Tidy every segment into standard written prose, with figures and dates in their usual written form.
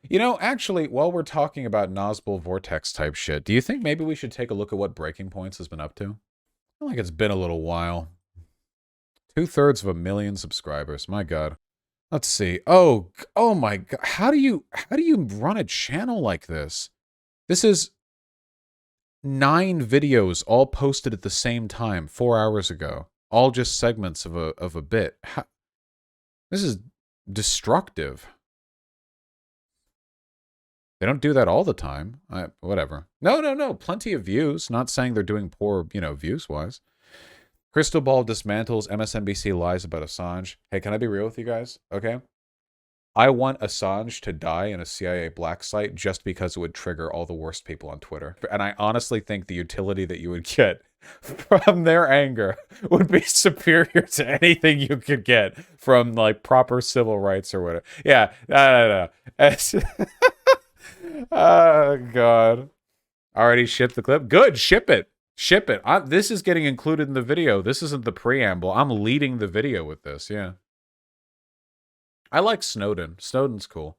You know, actually, while we're talking about Nazgul Vortex type shit, do you think maybe we should take a look at what Breaking Points has been up to? I feel like it's been a little while. 2/3 of 1 million subscribers. My God. Let's see. Oh my God. How do you run a channel like this? This is 9 videos all posted at the same time 4 hours ago. All just segments of a bit. This is destructive. They don't do that all the time. Whatever. No. Plenty of views. Not saying they're doing poor, views-wise. Crystal Ball dismantles MSNBC lies about Assange. Hey, can I be real with you guys? Okay? I want Assange to die in a CIA black site just because it would trigger all the worst people on Twitter. And I honestly think the utility that you would get from their anger would be superior to anything you could get from, like, proper civil rights or whatever. Yeah, no. Oh, God. Already shipped the clip? Good, ship it. Ship it. This is getting included in the video. This isn't the preamble. I'm leading the video with this, yeah. I like Snowden. Snowden's cool.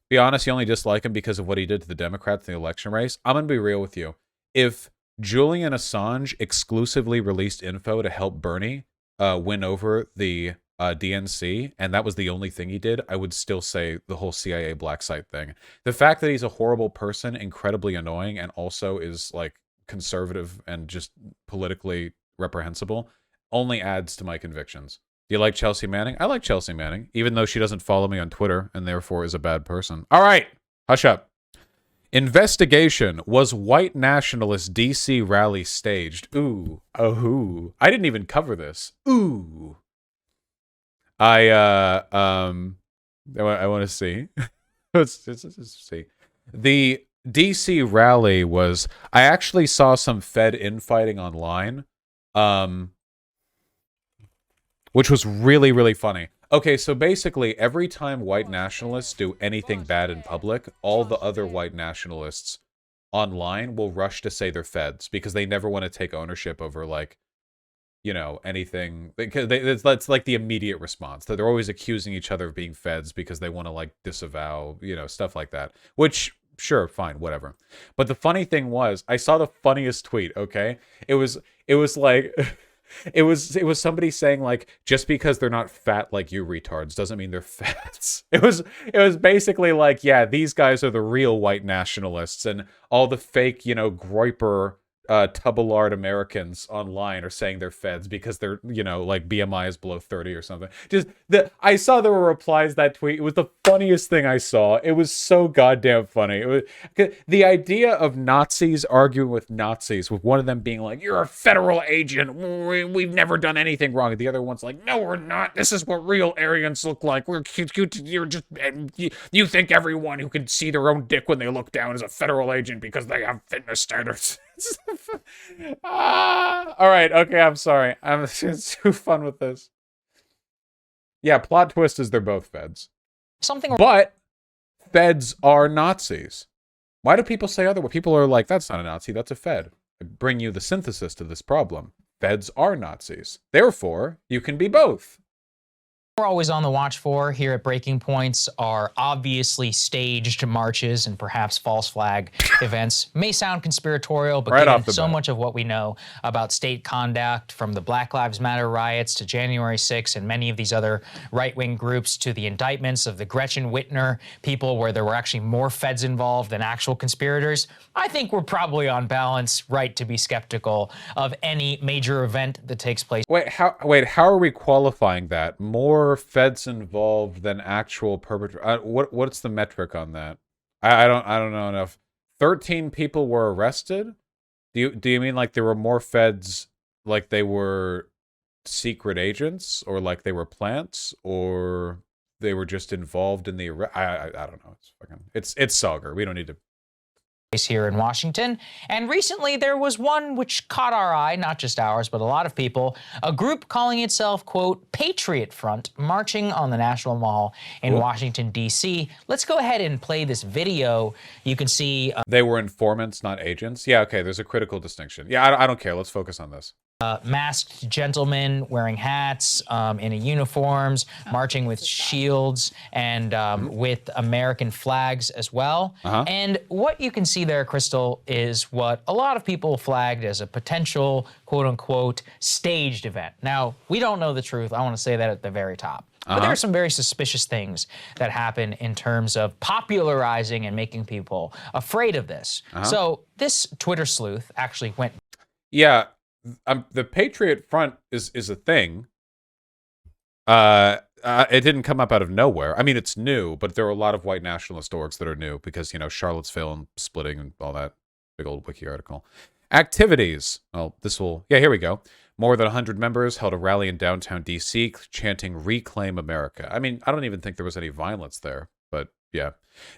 Be honest, you only dislike him because of what he did to the Democrats in the election race. I'm going to be real with you. If Julian Assange exclusively released info to help Bernie win over the DNC, and that was the only thing he did, I would still say the whole CIA black site thing. The fact that he's a horrible person, incredibly annoying, and also is, like, conservative and just politically reprehensible only adds to my convictions. Do you like Chelsea Manning? I like Chelsea Manning, even though she doesn't follow me on Twitter and therefore is a bad person. All right, hush up. Investigation. Was white nationalist DC rally staged? Ooh. Oh. I didn't even cover this. Ooh. I want to see. let's see. The DC rally was, I actually saw some Fed infighting online, which was really, really funny. Okay, so basically, every time white nationalists do anything bad in public, all the other white nationalists online will rush to say they're Feds because they never want to take ownership over, like, anything. That's like the immediate response. They're always accusing each other of being Feds because they want to, like, disavow, stuff like that. Which, sure, fine, whatever. But the funny thing was, I saw the funniest tweet, okay? It was like... It was somebody saying, like, just because they're not fat like you retards doesn't mean they're fats. It was basically like, yeah, these guys are the real white nationalists, and all the fake, Groiper Tuballard Americans online are saying they're Feds because they're, like, BMI is below 30 or something. I saw there were replies to that tweet. It was the funniest thing I saw. It was so goddamn funny. It was the idea of Nazis arguing with Nazis, with one of them being like, "You're a federal agent. We've never done anything wrong." And the other one's like, "No, we're not. This is what real Aryans look like. You're just, you think everyone who can see their own dick when they look down is a federal agent because they have fitness standards." All right, okay, I'm sorry. I'm too fun with this. Yeah, plot twist is they're both Feds. But Feds are Nazis. Why do people say otherwise? People are like, that's not a Nazi, that's a Fed. I bring you the synthesis to this problem. Feds are Nazis. Therefore, you can be both. We're always on the watch for here at Breaking Points are obviously staged marches and perhaps false flag events. May sound conspiratorial, but given so much of what we know about state conduct, from the Black Lives Matter riots to January 6th and many of these other right-wing groups, to the indictments of the Gretchen Whitmer people where there were actually more Feds involved than actual conspirators, I think we're probably on balance right to be skeptical of any major event that takes place. Wait, how are we qualifying that? More Feds involved than actual perpetrators? What's the metric on that? I don't know enough. 13 people were arrested? Do you mean like there were more Feds, like they were secret agents, or like they were plants, or they were just involved in the arrest? I don't know. It's Sauger. We don't need to. Here in Washington. And recently there was one which caught our eye, not just ours, but a lot of people, a group calling itself, quote, Patriot Front, marching on the National Mall in Washington, D.C. Let's go ahead and play this video. You can see... They were informants, not agents. Yeah, okay, there's a critical distinction. Yeah, I don't care. Let's focus on this. masked gentlemen wearing hats in uniforms, marching with shields and with American flags as well. And what you can see there, Crystal, is what a lot of people flagged as a potential, quote unquote, staged event. Now, we don't know the truth. I want to say that at the very top. But there are some very suspicious things that happen in terms of popularizing and making people afraid of this. So this Twitter sleuth actually went. Yeah. The Patriot Front is a thing. It didn't come up out of nowhere. I mean, it's new, but there are a lot of white nationalist orgs that are new because, you know, Charlottesville and splitting and all that. Big old wiki article. Activities. Well, this will... Yeah, here we go. More than 100 members held a rally in downtown D.C. chanting Reclaim America. I mean, I don't even think there was any violence there, but yeah.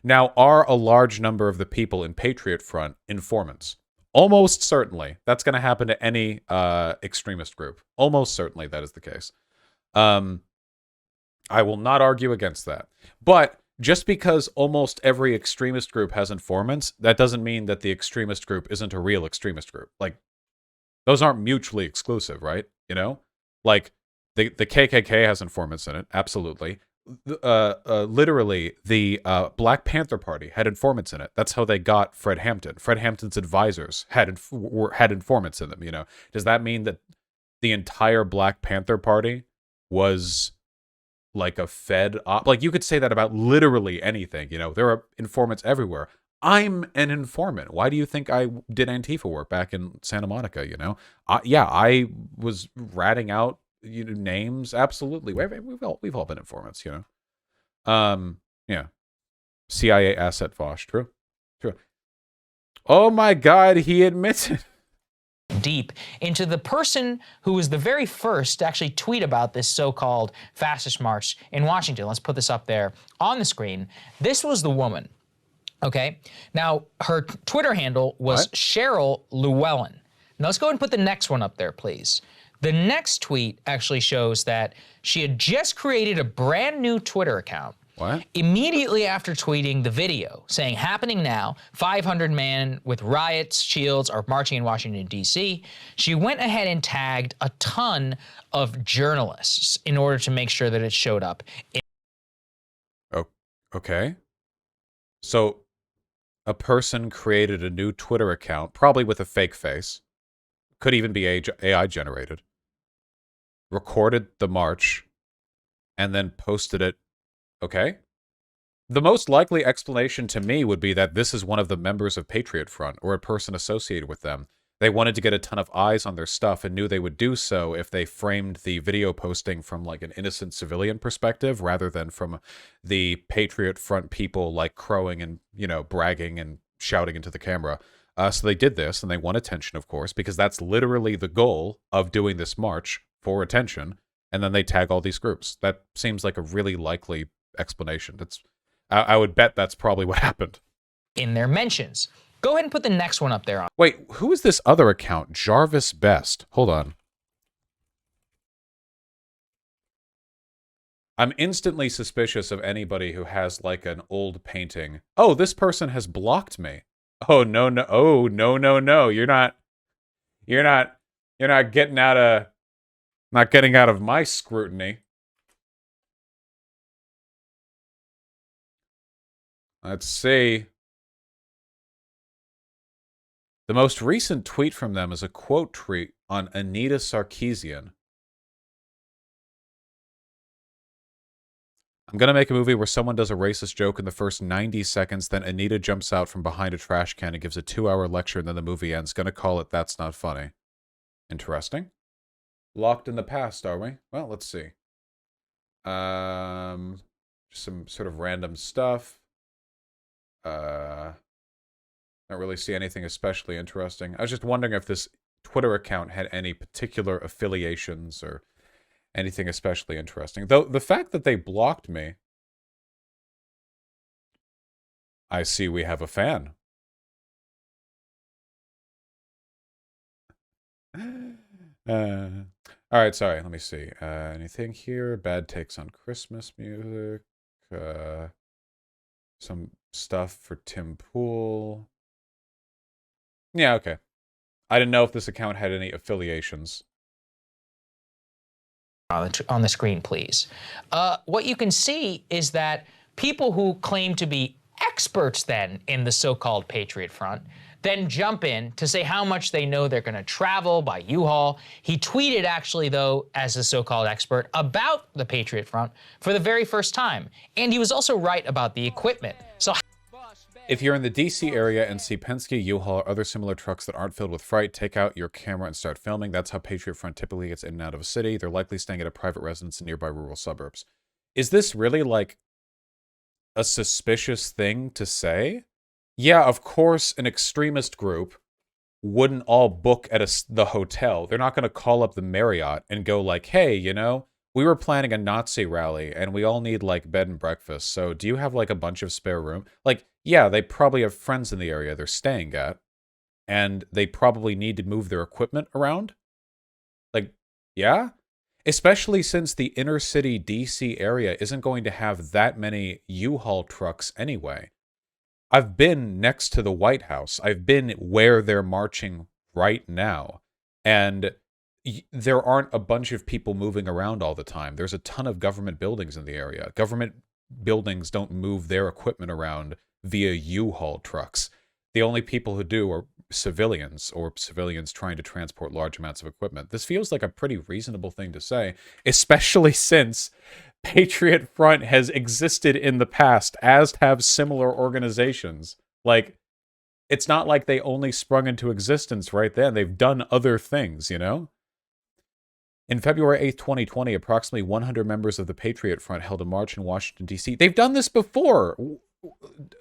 Now, are a large number of the people in Patriot Front informants? Almost certainly. That's going to happen to any extremist group. Almost certainly that is the case. I will not argue against that. But just because almost every extremist group has informants, that doesn't mean that the extremist group isn't a real extremist group. Like, those aren't mutually exclusive, right? You know? Like, the KKK has informants in it, absolutely. Literally, the Black Panther Party had informants in it. That's how they got Fred Hampton. Fred Hampton's advisors had informants in them, you know. Does that mean that the entire Black Panther Party was like a Fed op? Like, you could say that about literally anything, you know. There are informants everywhere. I'm an informant. Why do you think I did Antifa work back in Santa Monica, you know? Yeah, I was ratting out, you know, names. Absolutely. We've all been informants, you know. Yeah. CIA asset Vaush. True. Oh my God, he admits it. Deep into the person who was the very first to actually tweet about this so-called fascist march in Washington. Let's put this up there on the screen. This was the woman. Okay. Now, her Twitter handle was Cheryl Llewellyn. Now, let's go ahead and put the next one up there, please. The next tweet actually shows that she had just created a brand new Twitter account. What? Immediately after tweeting the video saying, happening now, 500 men with riots, shields are marching in Washington, D.C., she went ahead and tagged a ton of journalists in order to make sure that it showed up. Oh, okay. So a person created a new Twitter account, probably with a fake face, could even be AI generated, recorded the march, and then posted it. Okay. The most likely explanation to me would be that this is one of the members of Patriot Front or a person associated with them. They wanted to get a ton of eyes on their stuff and knew they would do so if they framed the video posting from like an innocent civilian perspective rather than from the Patriot Front people like crowing and, you know, bragging and shouting into the camera. So they did this and they won attention, of course, because that's literally the goal of doing this march, for attention. And then they tag all these groups. That seems like a really likely explanation. I would bet that's probably what happened. In their mentions. Go ahead and put the next one up there. Wait, who is this other account? Jarvis Best. Hold on. I'm instantly suspicious of anybody who has like an old painting. Oh, this person has blocked me. Oh, no, no. Oh, no, no, no. You're not getting out of, not getting out of my scrutiny. Let's see. The most recent tweet from them is a quote tweet on Anita Sarkeesian. I'm going to make a movie where someone does a racist joke in the first 90 seconds, then Anita jumps out from behind a trash can and gives a 2-hour lecture, and then the movie ends. Going to call it That's Not Funny. Interesting. Locked in the past, are we? Well, let's see. Just some sort of random stuff. Don't really see anything especially interesting. I was just wondering if this Twitter account had any particular affiliations or anything especially interesting. Though the fact that they blocked me, I see we have a fan. All right, sorry, let me see. Anything here? Bad takes on Christmas music. Some stuff for Tim Pool. Yeah, okay. I didn't know if this account had any affiliations. on the screen, please. What you can see is that people who claim to be experts then in the so-called Patriot Front then jump in to say how much they know they're going to travel by U-Haul. He tweeted, actually, though, as a so-called expert about the Patriot Front for the very first time. And he was also right about the equipment. So if you're in the DC area and see Penske, U-Haul, or other similar trucks that aren't filled with freight, take out your camera and start filming. That's how Patriot Front typically gets in and out of a city. They're likely staying at a private residence in nearby rural suburbs. Is this really, like, a suspicious thing to say? Yeah, of course, an extremist group wouldn't all book at the hotel. They're not going to call up the Marriott and go like, hey, you know, we were planning a Nazi rally and we all need like bed and breakfast. So do you have like a bunch of spare room? Like, yeah, they probably have friends in the area they're staying at and they probably need to move their equipment around. Like, yeah, especially since the inner city DC area isn't going to have that many U-Haul trucks anyway. I've been next to the White House. I've been where they're marching right now. And there aren't a bunch of people moving around all the time. There's a ton of government buildings in the area. Government buildings don't move their equipment around via U-Haul trucks. The only people who do are civilians or civilians trying to transport large amounts of equipment. This feels like a pretty reasonable thing to say, especially since Patriot Front has existed in the past, as have similar organizations. Like, it's not like they only sprung into existence right then. They've done other things, you know? In February 8th, 2020, approximately 100 members of the Patriot Front held a march in Washington, D.C. They've done this before.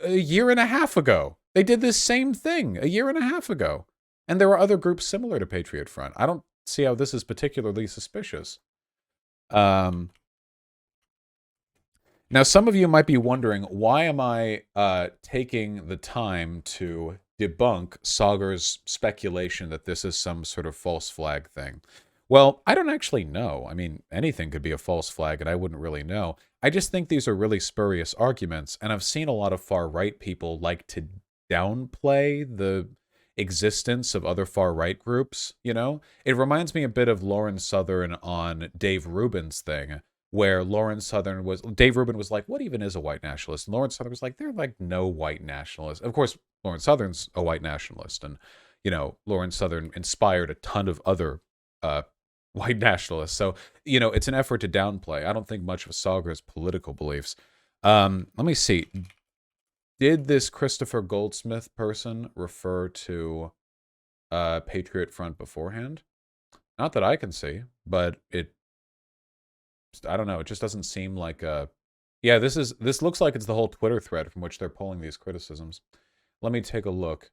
A year and a half ago. They did this same thing a year and a half ago. And there are other groups similar to Patriot Front. I don't see how this is particularly suspicious. Now, some of you might be wondering, why am I taking the time to debunk Sagar's speculation that this is some sort of false flag thing? Well, I don't actually know. I mean, anything could be a false flag, and I wouldn't really know. I just think these are really spurious arguments, and I've seen a lot of far-right people like to downplay the existence of other far-right groups, you know? It reminds me a bit of Lauren Southern on Dave Rubin's thing, where Dave Rubin was like, what even is a white nationalist? And Lauren Southern was like, there are like no white nationalists. Of course, Lauren Southern's a white nationalist. And, you know, Lauren Southern inspired a ton of other white nationalists. So, you know, it's an effort to downplay. I don't think much of Sagar's political beliefs. Let me see. Did this Christopher Goldsmith person refer to Patriot Front beforehand? Not that I can see, but I don't know. It just doesn't seem like a... Yeah, this looks like it's the whole Twitter thread from which they're pulling these criticisms. Let me take a look.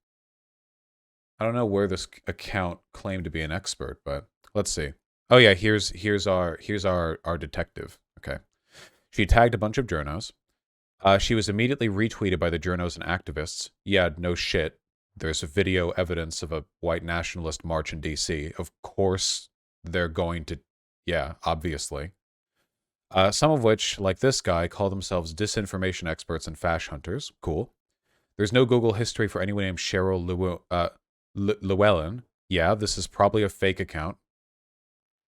I don't know where this account claimed to be an expert, but let's see. Oh yeah, here's our detective. Okay, she tagged a bunch of journos. She was immediately retweeted by the journos and activists. Yeah, no shit. There's video evidence of a white nationalist march in D.C. Of course, they're going to. Yeah, obviously. Some of which, like this guy, call themselves disinformation experts and fash hunters. Cool. There's no Google history for anyone named Cheryl Llewellyn. Yeah, this is probably a fake account.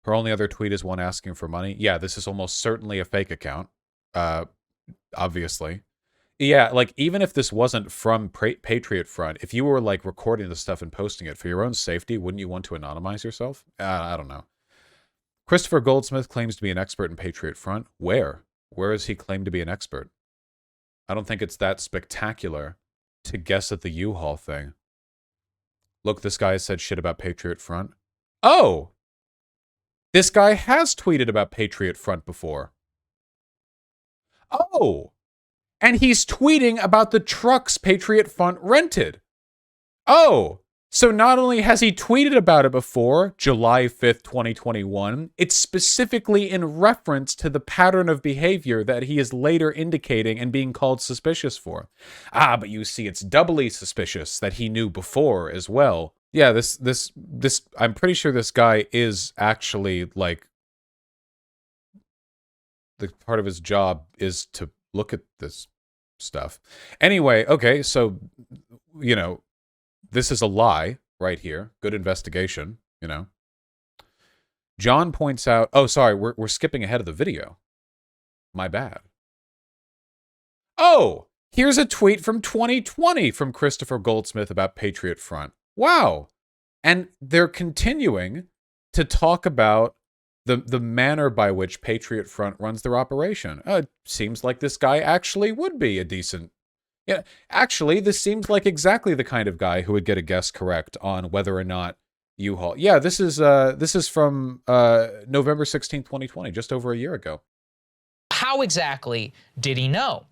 Her only other tweet is one asking for money. Yeah, this is almost certainly a fake account. Obviously. Yeah, like, even if this wasn't from Patriot Front, if you were, like, recording this stuff and posting it for your own safety, wouldn't you want to anonymize yourself? I don't know. Christopher Goldsmith claims to be an expert in Patriot Front. Where? Where does he claim to be an expert? I don't think it's that spectacular to guess at the U-Haul thing. Look, this guy said shit about Patriot Front. Oh! This guy has tweeted about Patriot Front before. Oh! And he's tweeting about the trucks Patriot Front rented. Oh! So not only has he tweeted about it before, July 5th, 2021, it's specifically in reference to the pattern of behavior that he is later indicating and being called suspicious for. Ah, but you see, it's doubly suspicious that he knew before as well. Yeah, this, I'm pretty sure this guy is actually, like, the part of his job is to look at this stuff. Anyway, okay, so, you know, this is a lie right here. Good investigation, you know. John points out, oh, sorry, we're skipping ahead of the video. My bad. Oh, here's a tweet from 2020 from Christopher Goldsmith about Patriot Front. Wow. And they're continuing to talk about the manner by which Patriot Front runs their operation. It seems like this guy actually would be a decent... Yeah, actually, this seems like exactly the kind of guy who would get a guess correct on whether or not U-Haul... Yeah, this is from November 16, 2020, just over a year ago. How exactly did he know?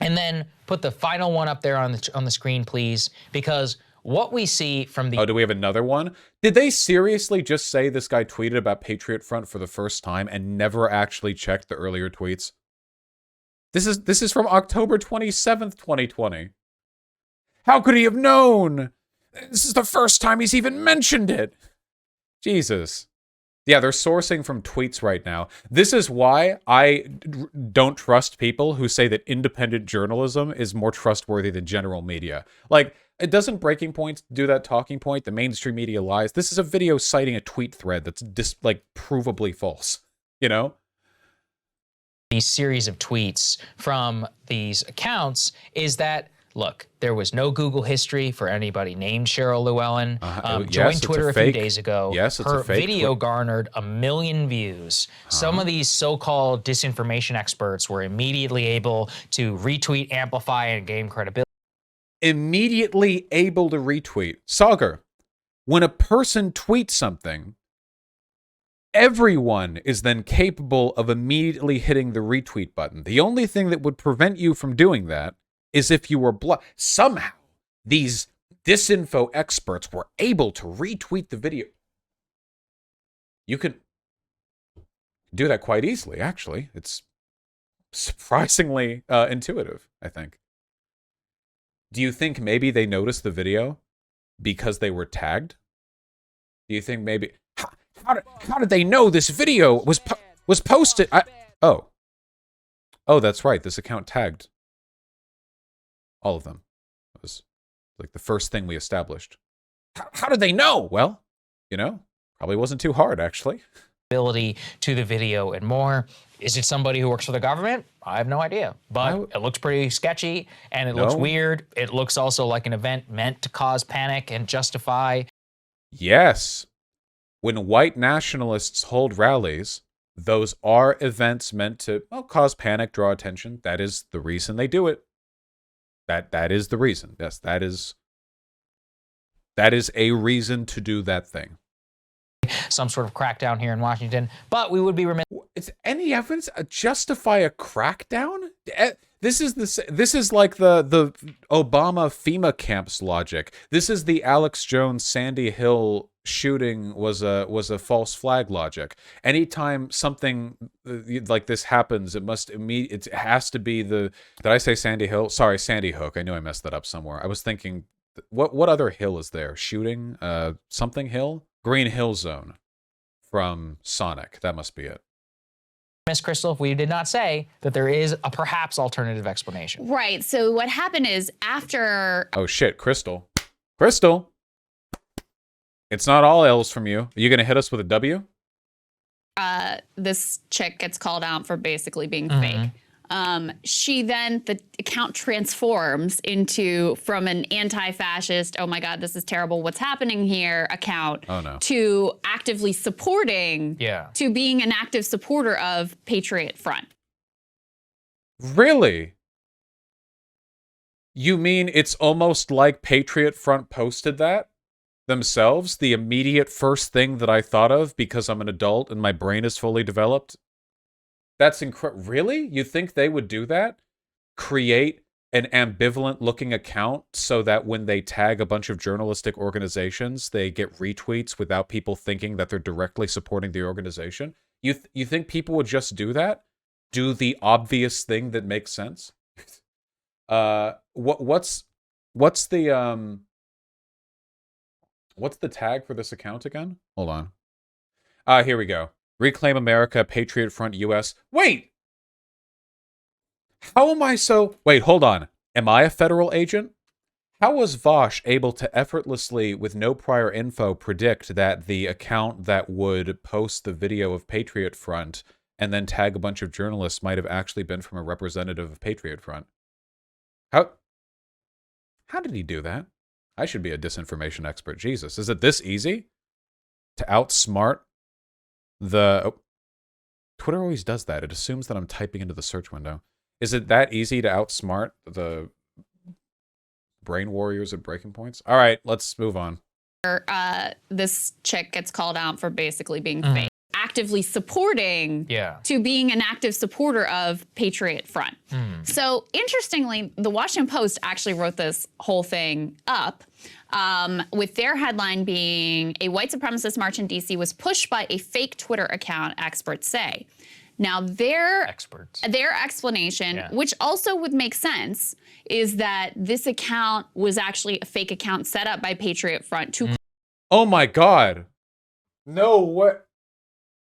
And then put the final one up there on the screen, please, because what we see from the... Oh, do we have another one? Did they seriously just say this guy tweeted about Patriot Front for the first time and never actually checked the earlier tweets? This is from October 27th, 2020. How could he have known? This is the first time he's even mentioned it. Jesus. Yeah, they're sourcing from tweets right now. This is why I don't trust people who say that independent journalism is more trustworthy than general media. Like, it doesn't Breaking Point do that talking point? The mainstream media lies. This is a video citing a tweet thread that's provably false. You know? These series of tweets from these accounts is that, look, there was no Google history for anybody named Cheryl Llewellyn. Joined Twitter a few days ago. Yes, it's her a fake video garnered 1 million views. Some of these so-called disinformation experts were immediately able to retweet, amplify, and gain credibility. Immediately able to retweet. Sagar, when a person tweets something, everyone is then capable of immediately hitting the retweet button. The only thing that would prevent you from doing that is if you were somehow these disinfo experts were able to retweet the video. You can do that quite easily, actually. It's surprisingly intuitive, I think. Do you think maybe they noticed the video because they were tagged? Do you think maybe... How did they know this video was posted? Oh, that's right. This account tagged all of them. It was like the first thing we established. How did they know? Well, you know, probably wasn't too hard, actually. Ability to the video and more. Is it somebody who works for the government? I have no idea, but it looks pretty sketchy and it looks weird. It looks also like an event meant to cause panic and justify. Yes. When white nationalists hold rallies, those are events meant to cause panic, draw attention. That is the reason they do it. That is the reason. Yes, that is a reason to do that thing. Some sort of crackdown here in Washington, but we would be remiss. Is any evidence justify a crackdown? This is like the Obama FEMA camps logic. This is the Alex Jones Sandy Hill shooting was a false flag logic. Anytime something like this happens, it has to be the... Did I say Sandy Hill? Sorry, Sandy Hook. I knew I messed that up somewhere. I was thinking, what other hill is there? Shooting something hill? Green Hill Zone from Sonic. That must be it. Miss Crystal, if we did not say that there is a perhaps alternative explanation. Right. So what happened is after... Oh shit, Crystal. Crystal! It's not all L's from you. Are you going to hit us with a W? This chick gets called out for basically being fake. She then, the account transforms from an anti-fascist, oh my God, this is terrible, what's happening here account, to actively supporting, to being an active supporter of Patriot Front. Really? You mean it's almost like Patriot Front posted that themselves? The immediate first thing that I thought of because I'm an adult and my brain is fully developed? That's incredible. Really? You think they would do that? Create an ambivalent-looking account so that when they tag a bunch of journalistic organizations, they get retweets without people thinking that they're directly supporting the organization? You think people would just do that? Do the obvious thing that makes sense? What's the tag for this account again? Hold on. Here we go. Reclaim America, Patriot Front US. Wait! How am I so... Wait, hold on. Am I a federal agent? How was Vaush able to effortlessly, with no prior info, predict that the account that would post the video of Patriot Front and then tag a bunch of journalists might have actually been from a representative of Patriot Front? How did he do that? I should be a disinformation expert. Jesus, is it this easy to outsmart the... Oh, Twitter always does that. It assumes that I'm typing into the search window. Is it that easy to outsmart the brain warriors at breaking points? All right, let's move on. This chick gets called out for basically being fake, actively supporting, to being an active supporter of Patriot Front. So interestingly, the Washington Post actually wrote this whole thing up with their headline being, "A white supremacist march in DC was pushed by a fake Twitter account, experts say." Now, their explanation, which also would make sense, is that this account was actually a fake account set up by Patriot Front to... Oh my God. No way.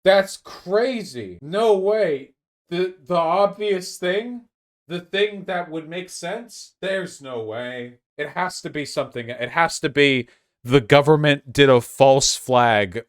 That's crazy. No way. The obvious thing, the thing that would make sense, there's no way. It has to be something. It has to be the government did a false flag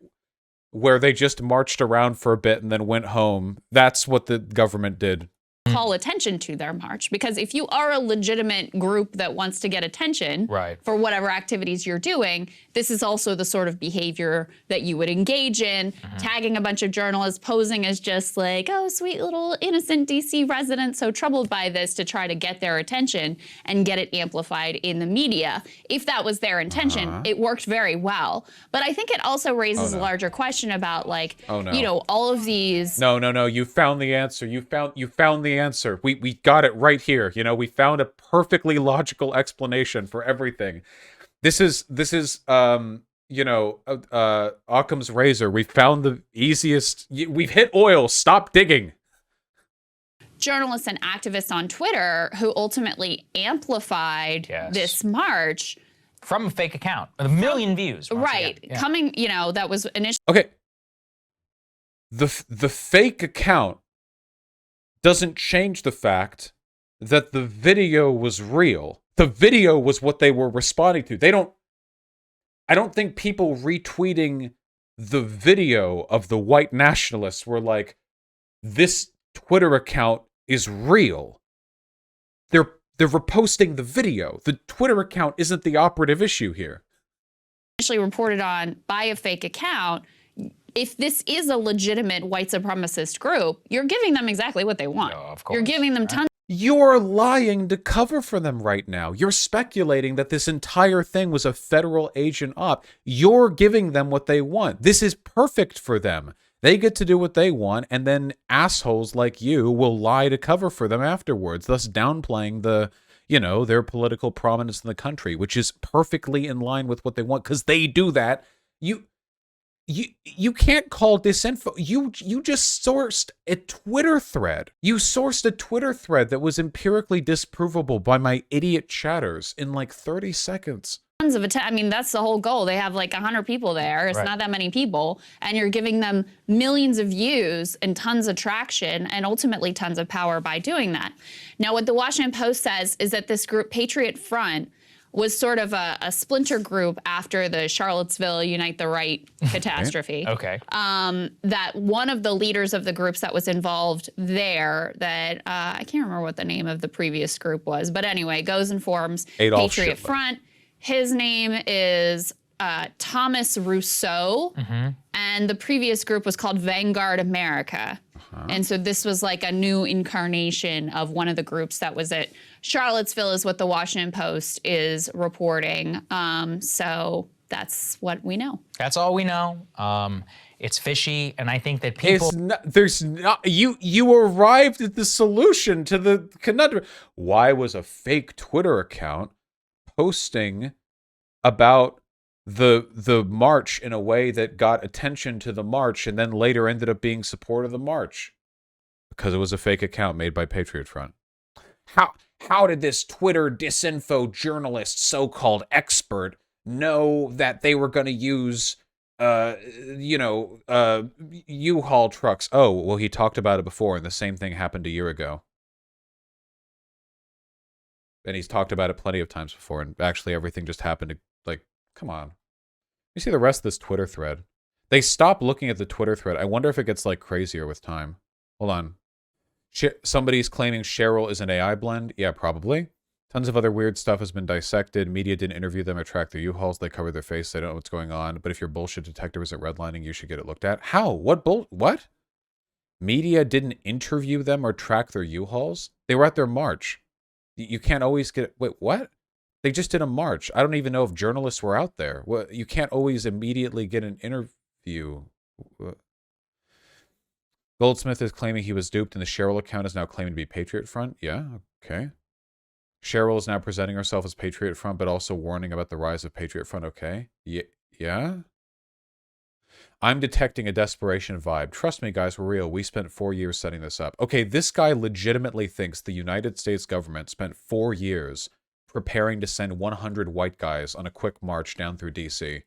where they just marched around for a bit and then went home. That's what the government did. Call attention to their march, because if you are a legitimate group that wants to get attention for whatever activities you're doing, this is also the sort of behavior that you would engage in. Tagging a bunch of journalists, posing as just like, oh, sweet little innocent DC resident so troubled by this, to try to get their attention and get it amplified in the media. If that was their intention, it worked very well. But I think it also raises a larger question about, like, you know, all of these... No, you found the answer. You found the answer. We got it right here. You know, we found a perfectly logical explanation for everything. This is you know, Occam's razor. We found the easiest. We've hit oil. Stop digging. Journalists and activists on Twitter who ultimately amplified this march from a fake account, with 1 million views. Coming, you know, that was initially... Okay. The fake account doesn't change the fact that the video was real. The video was what they were responding to. I don't think people retweeting the video of the white nationalists were like, this Twitter account is real. They're reposting the video. The Twitter account isn't the operative issue here. Initially reported on by a fake account. If this is a legitimate white supremacist group, you're giving them exactly what they want. Of course. You're giving them tons. You're lying to cover for them right now. You're speculating that this entire thing was a federal agent op. You're giving them what they want. This is perfect for them. They get to do what they want, and then assholes like you will lie to cover for them afterwards, thus downplaying the, you know, their political prominence in the country, which is perfectly in line with what they want, because they do that. You can't call disinfo. You just sourced a Twitter thread. You sourced a Twitter thread that was empirically disprovable by my idiot chatters in like 30 seconds. Tons of I mean, that's the whole goal. They have like 100 people there. It's not that many people. And you're giving them millions of views and tons of traction and ultimately tons of power by doing that. Now, what the Washington Post says is that this group, Patriot Front, was sort of a splinter group after the Charlottesville Unite the Right catastrophe. That one of the leaders of the groups that was involved there, that I can't remember what the name of the previous group was, but anyway, goes and forms Adolf Patriot Shitler. Front. His name is Thomas Rousseau, and the previous group was called Vanguard America. And so this was like a new incarnation of one of the groups that was at Charlottesville, is what the Washington Post is reporting. So that's what we know. That's all we know. It's fishy, and I think that people... You arrived at the solution to the conundrum. Why was a fake Twitter account posting about the march in a way that got attention to the march and then later ended up being support of the march? Because it was a fake account made by Patriot Front. How did this Twitter disinfo journalist, so-called expert, know that they were going to use U-Haul trucks? Oh, well, he talked about it before, and the same thing happened a year ago. and he's talked about it plenty of times before, and actually everything just happened to, like, come on. You see the rest of this Twitter thread. They stopped looking at the Twitter thread. I wonder if it gets, like, crazier with time. Hold on. Somebody's claiming Cheryl is an AI blend. Yeah, probably. Tons of other weird stuff has been dissected. Media didn't interview them or track their U-Hauls. They cover their face. They don't know what's going on. But if your bullshit detector isn't redlining, you should get it looked at. How? What? Media didn't interview them or track their U-Hauls? They were at their march. You can't always get... Wait, what? They just did a march. I don't even know if journalists were out there. Well, you can't always immediately get an interview. Goldsmith is claiming he was duped, and the Cheryl account is now claiming to be Patriot Front. Yeah, okay. Cheryl is now presenting herself as Patriot Front, but also warning about the rise of Patriot Front. Okay. Yeah? I'm detecting a desperation vibe. Trust me, guys, we're real. We spent 4 years setting this up. Okay, this guy legitimately thinks the United States government spent 4 years preparing to send 100 white guys on a quick march down through D.C.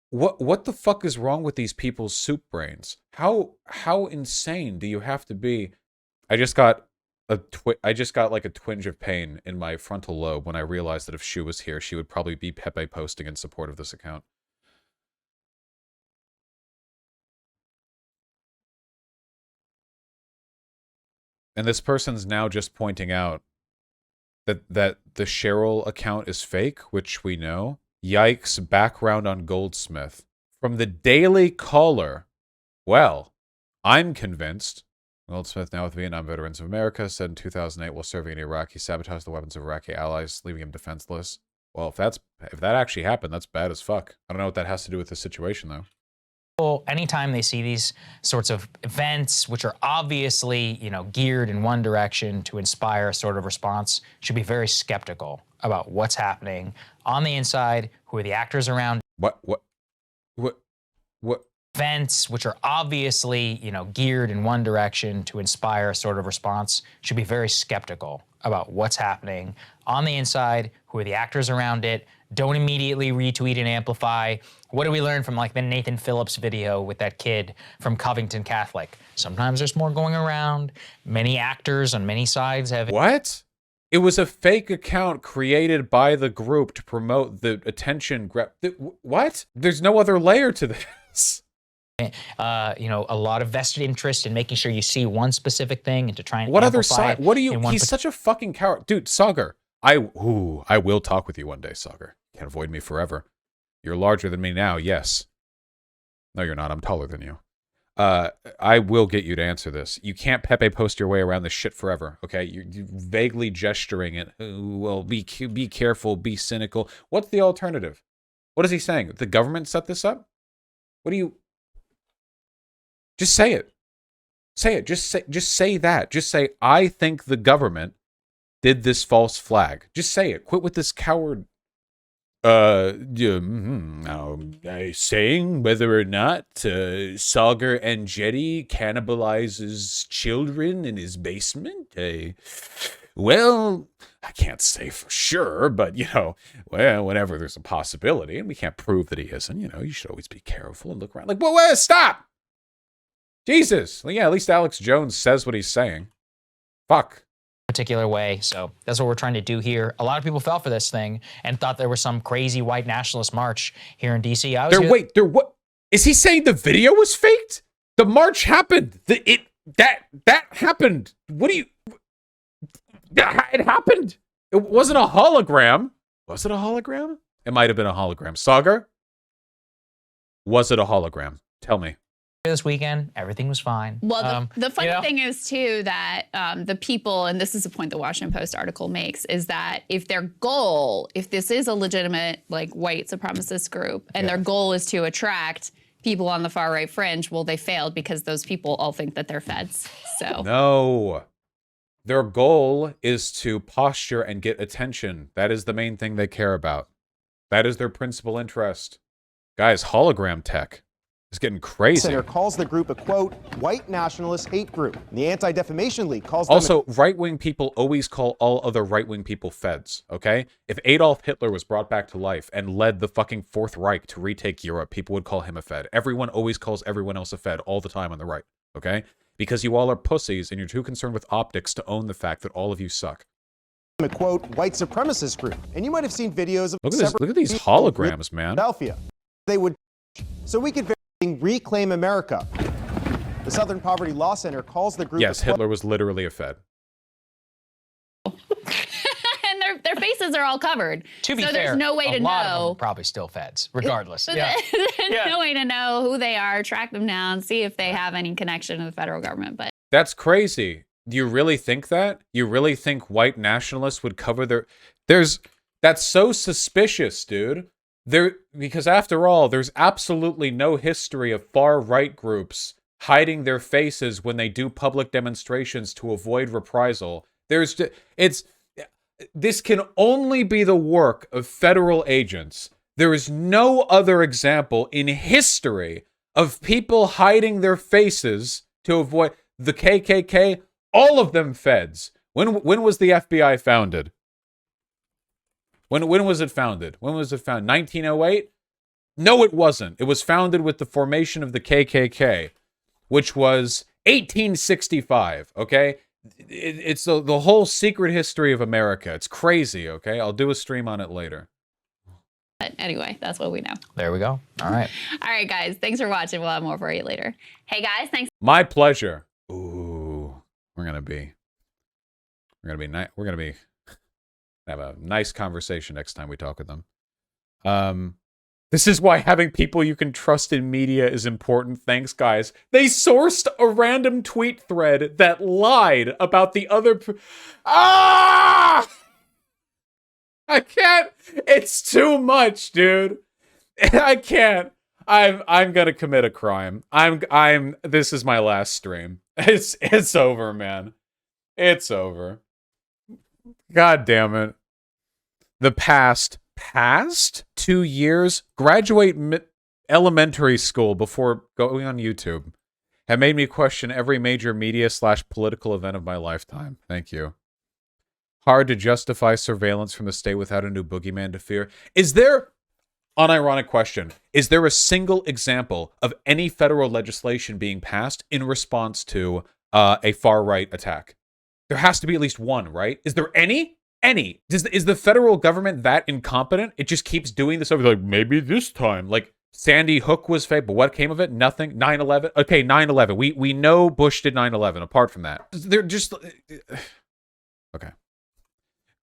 What the fuck is wrong with these people's soup brains? How insane do you have to be? I just got like a twinge of pain in my frontal lobe when I realized that if Shu was here, she would probably be Pepe posting in support of this account. And this person's now just pointing out that the Cheryl account is fake, which we know. Yikes, background on Goldsmith. From the Daily Caller. Well, I'm convinced. Goldsmith, now with Vietnam Veterans of America, said in 2008 while serving in Iraq, he sabotaged the weapons of Iraqi allies, leaving him defenseless. Well, if that actually happened, that's bad as fuck. I don't know what that has to do with the situation, though. Well, anytime they see these sorts of events, which are obviously, geared in one direction to inspire a sort of response, should be very skeptical about what's happening on the inside, who are the actors around. What? Events, which are obviously, geared in one direction to inspire a sort of response, should be very skeptical about what's happening on the inside, who are the actors around it. Don't immediately retweet and amplify. What do we learn from like the Nathan Phillips video with that kid from Covington Catholic? Sometimes there's more going around. Many actors on many sides have... What? It was a fake account created by the group to promote the attention grab. What? There's no other layer to this. A lot of vested interest in making sure you see one specific thing and to try and what amplify other side? What do you? He's such a fucking coward, dude. Sagar, I will talk with you one day, Sagar. Can't avoid me forever. You're larger than me now, yes. No, you're not. I'm taller than you. I will get you to answer this. You can't Pepe post your way around this shit forever, okay? You're vaguely gesturing it. Well, be careful, be cynical. What's the alternative? What is he saying? The government set this up? What do you... Just say it. Say it. Just say that. Just say, I think the government did this false flag. Just say it. Quit with this coward... saying whether or not Sagar and Jetty cannibalizes children in his basement. Well, I can't say for sure, but, whenever there's a possibility, and we can't prove that he isn't, you should always be careful and look around. Like, whoa, stop! Jesus! Well, yeah, at least Alex Jones says what he's saying. Fuck. Particular way. So that's what we're trying to do here. A lot of people fell for this thing and thought there was some crazy white nationalist march here in DC. What? Is he saying the video was faked? The march happened. That happened. What do you... It happened. It wasn't a hologram. Was it a hologram? It might have been a hologram. Sagar? Was it a hologram? Tell me. This weekend, everything was fine. Well, the funny thing is, too, that the people, and this is a point the Washington Post article makes, is that if this is a legitimate, white supremacist group, and their goal is to attract people on the far-right fringe, well, they failed because those people all think that they're feds, so. No. Their goal is to posture and get attention. That is the main thing they care about. That is their principal interest. Guys, hologram tech. It's getting crazy. Senator calls the group a, quote, white nationalist hate group. And the Anti-Defamation League calls them... Also, right-wing people always call all other right-wing people feds, okay? If Adolf Hitler was brought back to life and led the fucking Fourth Reich to retake Europe, people would call him a fed. Everyone always calls everyone else a fed all the time on the right, okay? Because you all are pussies and you're too concerned with optics to own the fact that all of you suck. a quote white supremacist group, and you might have seen videos of Look at these holograms, man. Philadelphia. They would, so we could reclaim America. The Southern Poverty Law Center calls the group. Yes, Hitler was literally a Fed. And their faces are all covered. To be so fair, there's no way a to lot of them know. are probably still Feds, regardless. So Yeah. there's no way to know who they are, track them down, see if they have any connection to the federal government. But That's crazy. Do you really think that? You really think white nationalists would cover their... That's so suspicious, dude. Because after all, there's absolutely no history of far-right groups hiding their faces when they do public demonstrations to avoid reprisal. This can only be the work of federal agents. There is no other example in history of people hiding their faces to avoid the KKK. All of them Feds. When was the FBI founded? When was it founded? When was it founded? 1908? No, it wasn't. It was founded with the formation of the KKK, which was 1865, okay? It's the whole secret history of America. It's crazy, okay? I'll do a stream on it later. But anyway, that's what we know. There we go. All right. All right, guys. Thanks for watching. We'll have more for you later. Hey, guys. Thanks. My pleasure. Ooh, we're gonna have a nice conversation next time we talk with them. This is why having people you can trust in media is important. Thanks, guys. They sourced a random tweet thread that lied about the other... Ah! I can't. It's too much, dude. I can't. I'm gonna commit a crime. This is my last stream. It's over, man. It's over. God damn it. The past 2 years, graduate elementary school before going on YouTube, have made me question every major media / political event of my lifetime. Thank you. Hard to justify surveillance from the state without a new boogeyman to fear. Is there, unironic question, is there a single example of any federal legislation being passed in response to a far-right attack? There has to be at least one, right? Is there any? Is the federal government that incompetent? It just keeps doing this over, like, maybe this time. Like, Sandy Hook was fake, but what came of it? Nothing. 9/11? Okay, 9/11. We know Bush did 9/11. Apart from that. They're just... Okay.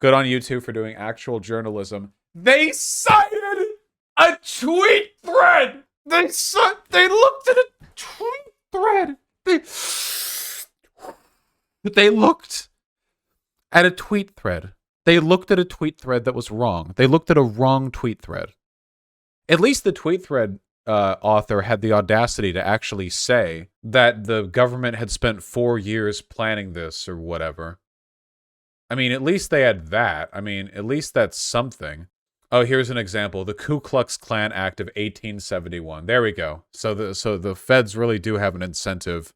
Good on you two for doing actual journalism. They cited a tweet thread! They looked at a tweet thread! They looked at a tweet thread. They looked at a tweet thread that was wrong. They looked at a wrong tweet thread. At least the tweet thread author had the audacity to actually say that the government had spent 4 years planning this or whatever. I mean, at least they had that. I mean, at least that's something. Oh, here's an example. The Ku Klux Klan Act of 1871. There we go. So the feds really do have an incentive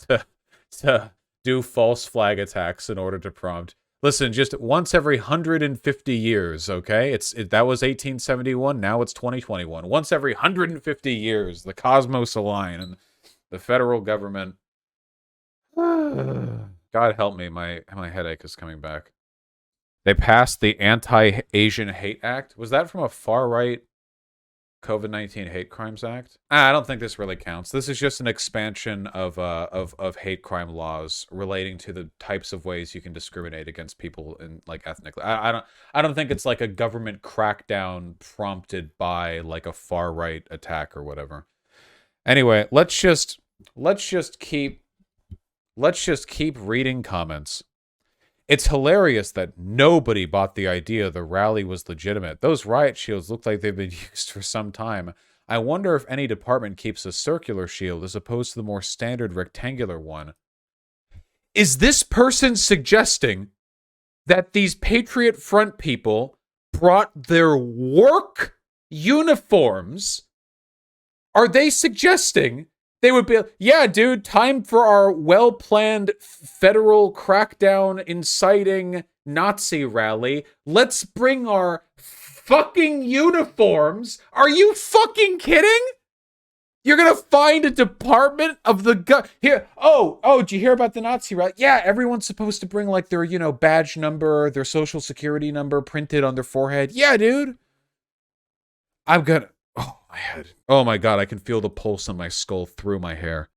to do false flag attacks in order to prompt. Listen, just once every 150 years, okay? That was 1871, now it's 2021. Once every 150 years, the cosmos align and the federal government... God help me, my headache is coming back. They passed the Anti-Asian Hate Act. Was that from a far-right COVID-19 Hate Crimes Act? I don't think this really counts. This is just an expansion of hate crime laws relating to the types of ways you can discriminate against people in, like, ethnically. I don't think it's like a government crackdown prompted by like a far-right attack or whatever. Anyway, let's just keep reading comments. It's hilarious that nobody bought the idea the rally was legitimate. Those riot shields look like they've been used for some time. I wonder if any department keeps a circular shield as opposed to the more standard rectangular one. Is this person suggesting that these Patriot Front people brought their work uniforms? Are they suggesting they would be, yeah, dude, time for our well-planned federal crackdown inciting Nazi rally. Let's bring our fucking uniforms. Are you fucking kidding? You're gonna find a department of the here. Oh, did you hear about the Nazi rally? Yeah, everyone's supposed to bring like their, badge number, their social security number printed on their forehead. Yeah, dude. I'm gonna, oh, my head. Oh my God, I can feel the pulse in my skull through my hair.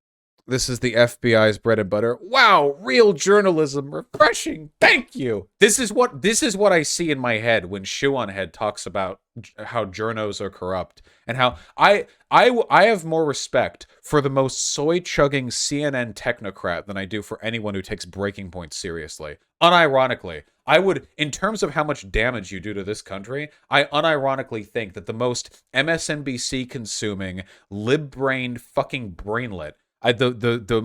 This is the FBI's bread and butter. Wow, real journalism, refreshing. Thank you. This is what I see in my head when Shoe on Head talks about how journos are corrupt and how I have more respect for the most soy-chugging CNN technocrat than I do for anyone who takes Breaking Point seriously. Unironically, I would, in terms of how much damage you do to this country, I unironically think that the most MSNBC consuming, lib-brained fucking brainlet, the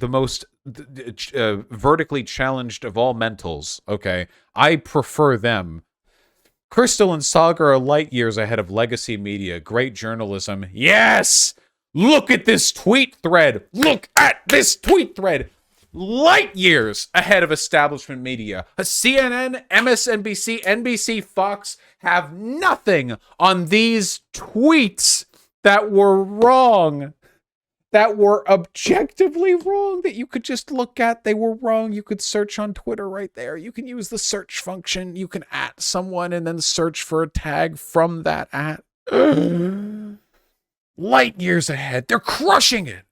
most vertically challenged of all mentals, okay? I prefer them. Crystal and Saga are light years ahead of legacy media. Great journalism. Yes! Look at this tweet thread. Look at this tweet thread. Light years ahead of establishment media. A CNN, MSNBC, NBC, Fox have nothing on these tweets that were wrong. That were objectively wrong, that you could just look at. They were wrong. You could search on Twitter right there. You can use the search function. You can @ someone and then search for a tag from that @. Light years ahead. They're crushing it.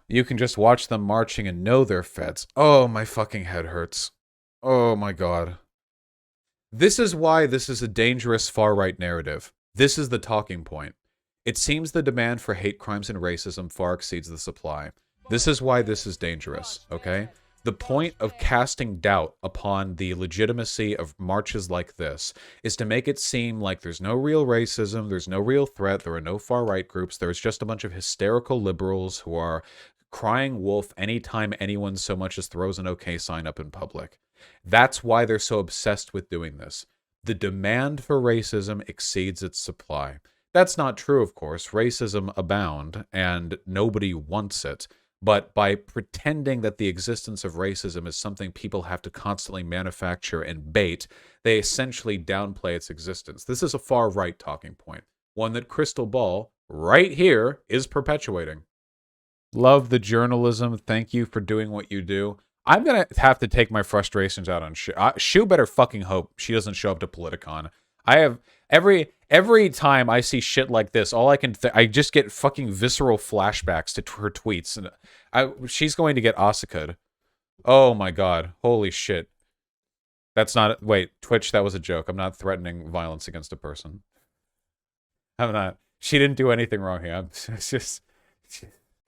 You can just watch them marching and know they're feds. Oh, my fucking head hurts. Oh my God. This is why this is a dangerous far-right narrative. This is the talking point. It seems the demand for hate crimes and racism far exceeds the supply. This is why this is dangerous, okay? The point of casting doubt upon the legitimacy of marches like this is to make it seem like there's no real racism, there's no real threat, there are no far-right groups, there's just a bunch of hysterical liberals who are crying wolf anytime anyone so much as throws an okay sign up in public. That's why they're so obsessed with doing this. The demand for racism exceeds its supply. That's not true, of course. Racism abound, and nobody wants it. But by pretending that the existence of racism is something people have to constantly manufacture and bait, they essentially downplay its existence. This is a far-right talking point, one that Crystal Ball, right here, is perpetuating. Love the journalism. Thank you for doing what you do. I'm going to have to take my frustrations out on Shu. Shu better fucking hope she doesn't show up to Politicon. I have... Every time I see shit like this, all I can I just get fucking visceral flashbacks to her tweets, and she's going to get Asaka'd. Oh my God, holy shit! That's not wait Twitch. That was a joke. I'm not threatening violence against a person. I'm not. She didn't do anything wrong here. It's just.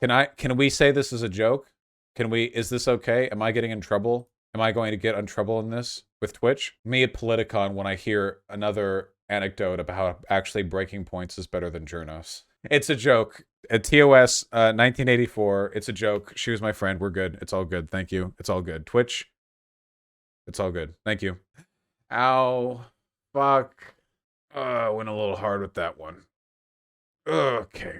Can we say this is a joke? Can we? Is this okay? Am I getting in trouble? Am I going to get in trouble in this with Twitch? Me at Politicon when I hear another anecdote about how actually Breaking Points is better than Journos. It's a joke. At TOS 1984, it's a joke. She was my friend. We're good. It's all good. Thank you. It's all good. Twitch, it's all good. Thank you. Ow. Fuck. Went a little hard with that one. Okay.